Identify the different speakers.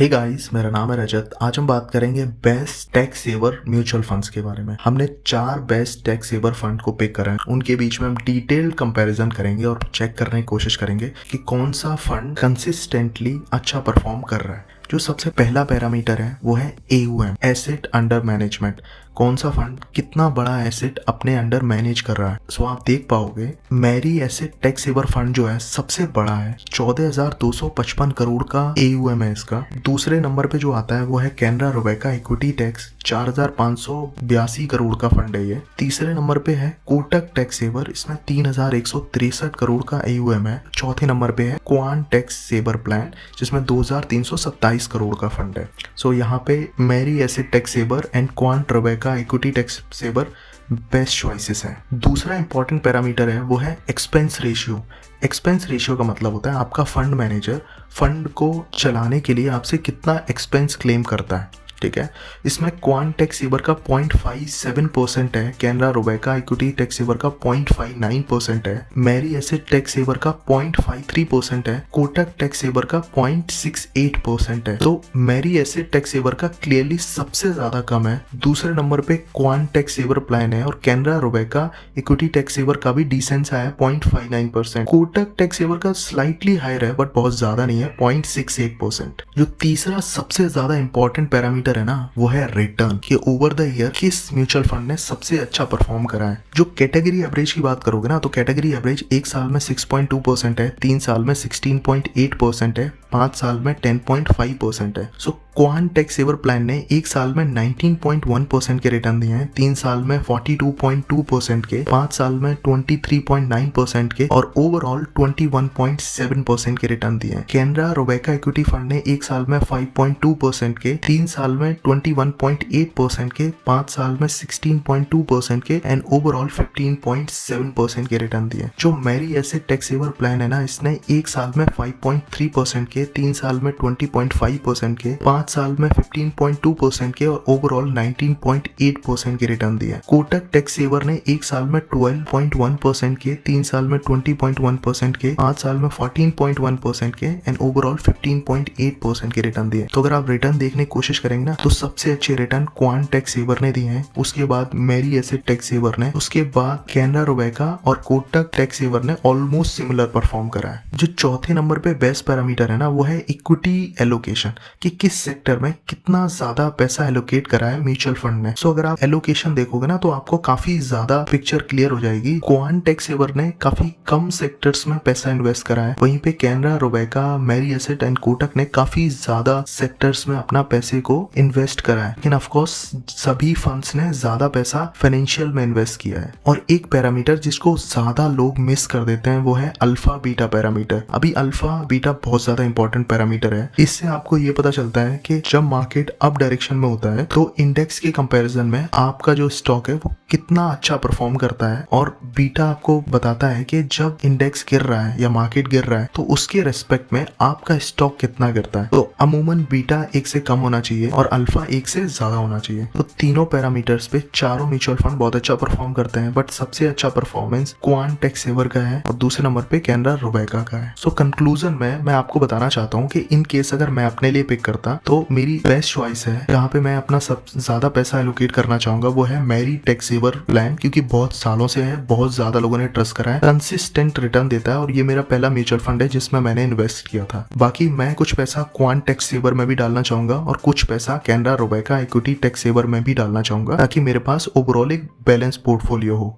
Speaker 1: Hey guys, मेरा नाम है रजत। आज हम बात करेंगे best tax saver mutual funds के बारे में। हमने 4 बेस्ट टैक्स सेवर फंड को पिक करा है। उनके बीच में हम डिटेल्ड कंपैरिजन करेंगे और चेक करने की कोशिश करेंगे कि कौन सा फंड कंसिस्टेंटली अच्छा परफॉर्म कर रहा है। जो सबसे पहला पैरामीटर है वो है AUM, एसेट अंडर मैनेजमेंट। कौन सा फंड कितना बड़ा एसेट अपने अंडर मैनेज कर रहा है। सो आप देख पाओगे Mirae asset tax saver fund जो है सबसे बड़ा है, 14,255 करोड़ का AUM है इसका। दूसरे नंबर पे जो आता है वो है कैनरा रोबेका इक्विटी टैक्स, 4,582 करोड़ का फंड है ये। तीसरे नंबर पे है कोटक टैक्स सेवर, इसमें 3,163 करोड़ का AUM है। चौथे नंबर पे है क्वांट टैक्स सेवर प्लान, जिसमें 2,327 करोड़ का फंड है। सो यहाँ पे Mirae asset tax Saver and Quant Robeco का equity tax saver best choices है। दूसरा इंपॉर्टेंट पैरामीटर है वो है एक्सपेंस रेशियो। एक्सपेंस रेशियो का मतलब होता है आपका फंड मैनेजर फंड को चलाने के लिए आपसे कितना एक्सपेंस क्लेम करता है, ठीक है। इसमें क्वांट टैक्स सेवर का 0.57% है, कैनरा रोबेका इक्विटी टैक्स सेवर का 0.59% है, मैरी एसेट टैक्स सेवर का 0.53% है, कोटक टैक्स सेवर का 0.68% है। तो मैरी एसेट टैक्स सेवर का क्लियरली सबसे ज्यादा कम है। दूसरे नंबर पे क्वांट टैक्स सेवर प्लान है और कैनरा रोबेका इक्विटी टैक्स सेवर का भी डिसेंट सा है, 0.59%। कोटक टैक्स सेवर का स्लाइटली हायर है बट बहुत ज्यादा नहीं है, 0.68%। जो तीसरा सबसे ज्यादा इंपॉर्टेंट पैरामीटर है ना वो है रिटर्न, कि ओवर द ईयर किस म्यूचुअल फंड ने सबसे अच्छा परफॉर्म करा है। जो कैटेगरी एवरेज की बात करोगे ना तो कैटेगरी एवरेज 1 साल में 6.2% है, 3 साल में 16.8% है, 5 साल में 10.5% है। सो क्वांट टैक्स सेवर प्लान ने 1 साल में 19.1% के रिटर्न दिए हैं, 3 साल में 42.2% के, 5 साल में 23.9% के और ओवरऑल 21.7% के रिटर्न दिए हैं। कैनरा रोबेका इक्विटी फंड ने 1 साल में 5.2% के, 3 साल में 21.8% के, 5 साल में 16.2% के एंड ओवरऑल 15.7% के रिटर्न दिए। जो Mirae asset tax saver plan है ना, इसने 1 साल में 5.3% के, 3 साल में 20.5% के, 5 साल में 15.2% के और ओवरऑल 19.8% के रिटर्न दिए। कोटक टैक्स सेवर ने 1 साल में 12.1% के, 3 साल में 20.1% के, 5 साल में 14.1% के एंड ओवरऑल 15.8% के रिटर्न दिए। तो अगर आप रिटर्न देखने की कोशिश करेंगे ना तो सबसे अच्छे रिटर्न क्वांट टैक्स सेवर ने दिए हैं, उसके बाद मैरी एसेट टैक्स सेवर ने, उसके बाद कैनरा रोबेका और कोटक टैक्स सेवर ने ऑलमोस्ट सिमिलर परफॉर्म करा है। जो चौथे नंबर पे बेस्ट पैरामीटर है ना वो है इक्विटी एलोकेशन, कि किस सेक्टर में कितना ज्यादा पैसा एलोकेट करा है म्यूचुअल फंड ने। सो अगर आप एलोकेशन देखोगे ना तो आपको काफी ज्यादा पिक्चर क्लियर हो जाएगी। क्वांट टैक्स सेवर ने काफी कम सेक्टर्स में पैसा इन्वेस्ट करा है, वहीं पे Canara Robeco, Mirae Asset and Kotak ने काफी ज्यादा सेक्टर्स में अपना पैसे को इन्वेस्ट करा है। लेकिन ऑफ कोर्स सभी फंड्स ने ज्यादा पैसा फाइनेंशियल में इन्वेस्ट किया है। और एक पैरामीटर जिसको ज्यादा लोग मिस कर देते हैं वो है अल्फा बीटा पैरामीटर। अभी अल्फा बीटा बहुत ज्यादा इंपॉर्टेंट पैरामीटर है। इससे आपको ये पता चलता है कि जब मार्केट अप डायरेक्शन में होता है तो इंडेक्स के कंपैरिजन में आपका जो स्टॉक है वो कितना अच्छा परफॉर्म करता है, और बीटा आपको बताता है कि जब इंडेक्स गिर रहा है या मार्केट गिर रहा है तो उसके रेस्पेक्ट में आपका स्टॉक कितना गिरता है। तो अमूमन बीटा 1 से कम होना चाहिए और अल्फा 1 से ज्यादा होना चाहिए। तो तीनों पैरामीटर्स पे चारों म्यूचुअल फंड बहुत अच्छा परफॉर्म करते हैं, बट सबसे अच्छा परफॉर्मेंस क्वांट टैक्स सेवर का है और दूसरे नंबर पे कैनरा रोबेका का है। सो कंक्लूजन में मैं आपको बताना चाहता हूँ कि इन केस अगर मैं अपने लिए पिक करता तो मेरी बेस्ट चॉइस है जहाँ पे मैं अपना सब ज्यादा पैसा एलोकेट करना चाहूंगा वो है मैरी टैक्स सेवर प्लान, क्योंकि बहुत सालों से है, बहुत ज्यादा लोगों ने ट्रस्ट करा है, कंसिस्टेंट रिटर्न देता है और ये मेरा पहला म्यूचुअल फंड है जिसमें मैंने इन्वेस्ट किया था। बाकी मैं कुछ पैसा क्वांट टैक्स सेवर में भी डालना चाहूंगा और कुछ पैसा कैनरा रोबेका इक्विटी टैक्स सेवर में भी डालना चाहूंगा ताकि मेरे पास ओवरऑल एक बैलेंस पोर्टफोलियो हो।